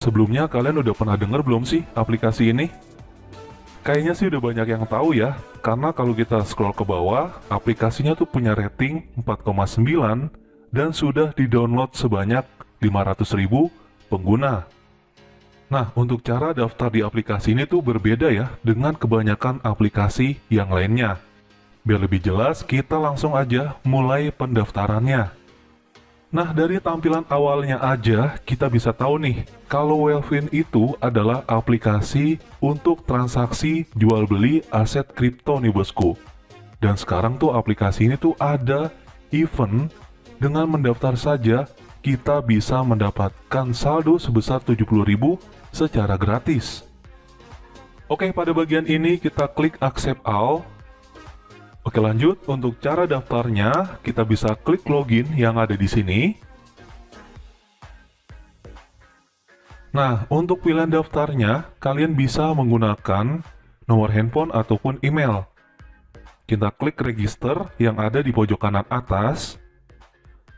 Sebelumnya kalian udah pernah denger belum sih aplikasi ini? Kayaknya sih udah banyak yang tahu ya, karena kalau kita scroll ke bawah, aplikasinya tuh punya rating 4,9 dan sudah di-download sebanyak 500.000 pengguna. Nah, untuk cara daftar di aplikasi ini tuh berbeda ya dengan kebanyakan aplikasi yang lainnya. Biar lebih jelas, kita langsung aja mulai pendaftarannya. Nah, dari tampilan awalnya aja, kita bisa tahu nih, kalau Wellfin itu adalah aplikasi untuk transaksi jual-beli aset kripto nih bosku. Dan sekarang tuh aplikasi ini tuh ada event, dengan mendaftar saja, kita bisa mendapatkan saldo sebesar 70.000 secara gratis. Oke, pada bagian ini kita klik Accept All. Oke, lanjut. Untuk cara daftarnya, kita bisa klik login yang ada di sini. Nah, untuk pilihan daftarnya, kalian bisa menggunakan nomor handphone ataupun email. Kita klik register yang ada di pojok kanan atas.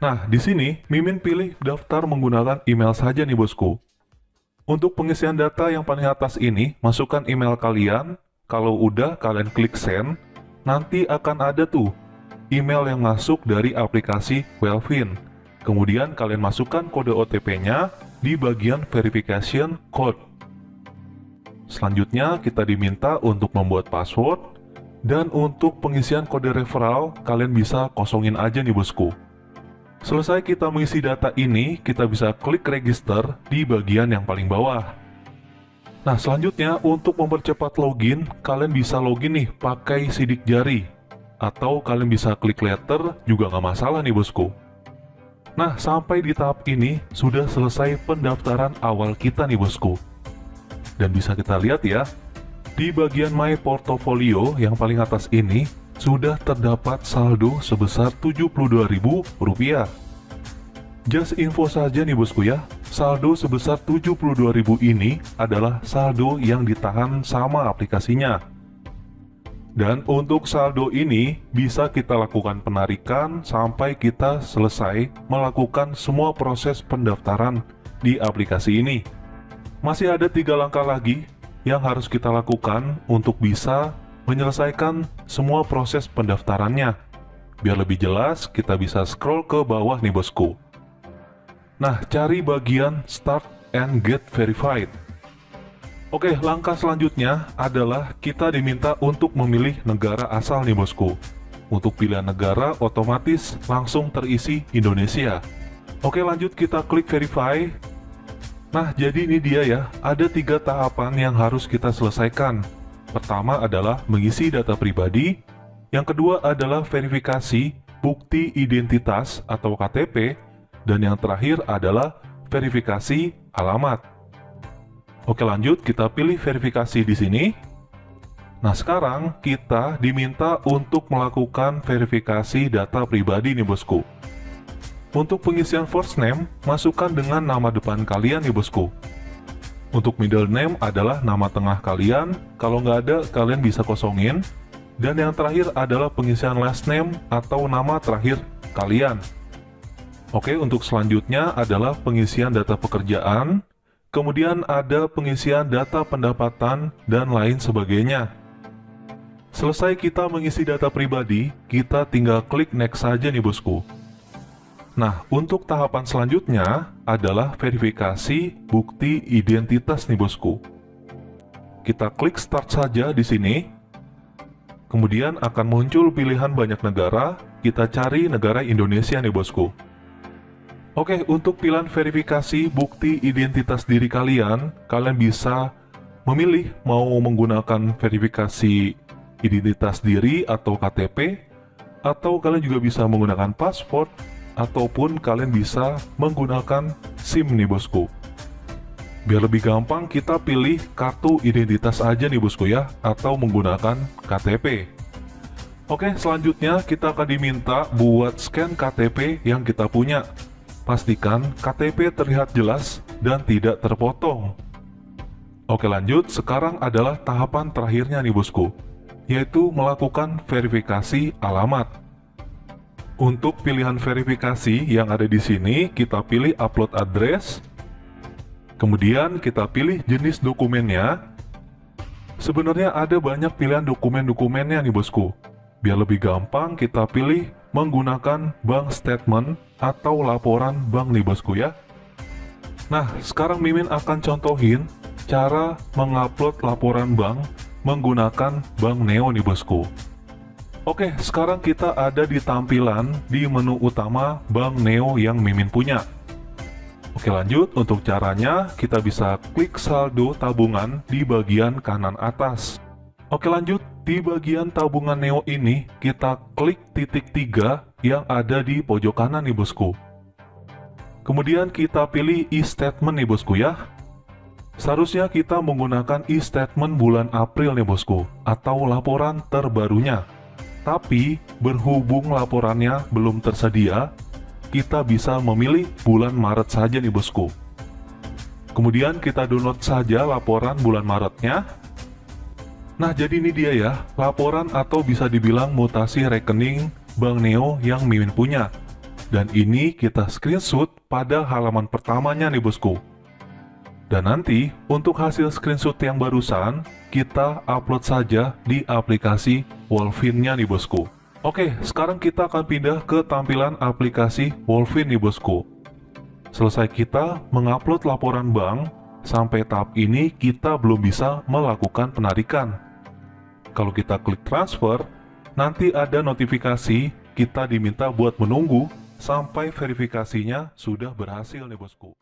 Nah, di sini Mimin pilih daftar menggunakan email saja nih bosku. Untuk pengisian data yang paling atas ini, masukkan email kalian. Kalau udah, kalian klik send. Nanti akan ada tuh email yang masuk dari aplikasi Wellfin. Kemudian kalian masukkan kode OTP-nya di bagian verification code. Selanjutnya kita diminta untuk membuat password, dan untuk pengisian kode referral kalian bisa kosongin aja nih bosku. Selesai kita mengisi data ini, kita bisa klik register di bagian yang paling bawah. Nah, selanjutnya untuk mempercepat login, kalian bisa login nih pakai sidik jari. Atau kalian bisa klik letter, juga nggak masalah nih bosku. Nah, sampai di tahap ini, sudah selesai pendaftaran awal kita nih bosku. Dan bisa kita lihat ya, di bagian My Portfolio yang paling atas ini, sudah terdapat saldo sebesar Rp72.000. Just info saja nih bosku ya, saldo sebesar 72.000 ini adalah saldo yang ditahan sama aplikasinya. Dan untuk saldo ini bisa kita lakukan penarikan sampai kita selesai melakukan semua proses pendaftaran di aplikasi ini. Masih ada 3 langkah lagi yang harus kita lakukan untuk bisa menyelesaikan semua proses pendaftarannya. Biar lebih jelas, kita bisa scroll ke bawah nih bosku. Nah, cari bagian Start and Get Verified. Oke, langkah selanjutnya adalah kita diminta untuk memilih negara asal nih bosku. Untuk pilihan negara otomatis langsung terisi Indonesia. Oke, lanjut kita klik Verify. Nah, jadi ini dia ya, ada 3 tahapan yang harus kita selesaikan. Pertama adalah mengisi data pribadi. Yang kedua adalah verifikasi bukti identitas atau KTP. Dan yang terakhir adalah verifikasi alamat. Oke, lanjut kita pilih verifikasi di sini. Nah, sekarang kita diminta untuk melakukan verifikasi data pribadi nih bosku. Untuk pengisian first name, masukkan dengan nama depan kalian nih bosku. Untuk middle name adalah nama tengah kalian. Kalau nggak ada, kalian bisa kosongin. Dan yang terakhir adalah pengisian last name atau nama terakhir kalian. Oke, untuk selanjutnya adalah pengisian data pekerjaan, kemudian ada pengisian data pendapatan, dan lain sebagainya. Selesai kita mengisi data pribadi, kita tinggal klik next saja nih bosku. Nah, untuk tahapan selanjutnya adalah verifikasi bukti identitas nih bosku. Kita klik start saja di sini. Kemudian akan muncul pilihan banyak negara, kita cari negara Indonesia nih bosku. Oke, untuk pilihan verifikasi bukti identitas diri kalian, kalian bisa memilih mau menggunakan verifikasi identitas diri atau KTP, atau kalian juga bisa menggunakan paspor, ataupun kalian bisa menggunakan SIM nih bosku. Biar lebih gampang, kita pilih kartu identitas aja nih bosku ya, atau menggunakan KTP. Oke, selanjutnya kita akan diminta buat scan KTP yang kita punya. Pastikan KTP terlihat jelas dan tidak terpotong. Oke, lanjut. Sekarang adalah tahapan terakhirnya nih bosku, yaitu melakukan verifikasi alamat. Untuk pilihan verifikasi yang ada di sini, kita pilih upload address. Kemudian kita pilih jenis dokumennya. Sebenarnya ada banyak pilihan dokumen-dokumennya nih bosku. Biar lebih gampang kita pilih menggunakan bank statement atau laporan bank nih bosku ya. Nah, sekarang Mimin akan contohin cara mengupload laporan bank menggunakan Bank Neo nih bosku. Oke, sekarang kita ada di tampilan di menu utama Bank Neo yang Mimin punya. Oke, lanjut. Untuk caranya, kita bisa klik saldo tabungan di bagian kanan atas. Oke, lanjut. Di bagian tabungan Neo ini, kita klik titik 3 yang ada di pojok kanan nih bosku. Kemudian kita pilih e-statement nih bosku ya. Seharusnya kita menggunakan e-statement bulan April nih bosku, atau laporan terbarunya. Tapi, berhubung laporannya belum tersedia, kita bisa memilih bulan Maret saja nih bosku. Kemudian kita download saja laporan bulan Maretnya. Nah, jadi ini dia ya, laporan atau bisa dibilang mutasi rekening Bank Neo yang Mimin punya. Dan ini kita screenshot pada halaman pertamanya nih bosku. Dan nanti, untuk hasil screenshot yang barusan, kita upload saja di aplikasi Wolfin-nya nih bosku. Oke, sekarang kita akan pindah ke tampilan aplikasi Wolfin nih bosku. Selesai kita mengupload laporan bank, sampai tahap ini kita belum bisa melakukan penarikan. Kalau kita klik transfer, nanti ada notifikasi kita diminta buat menunggu sampai verifikasinya sudah berhasil nih bosku.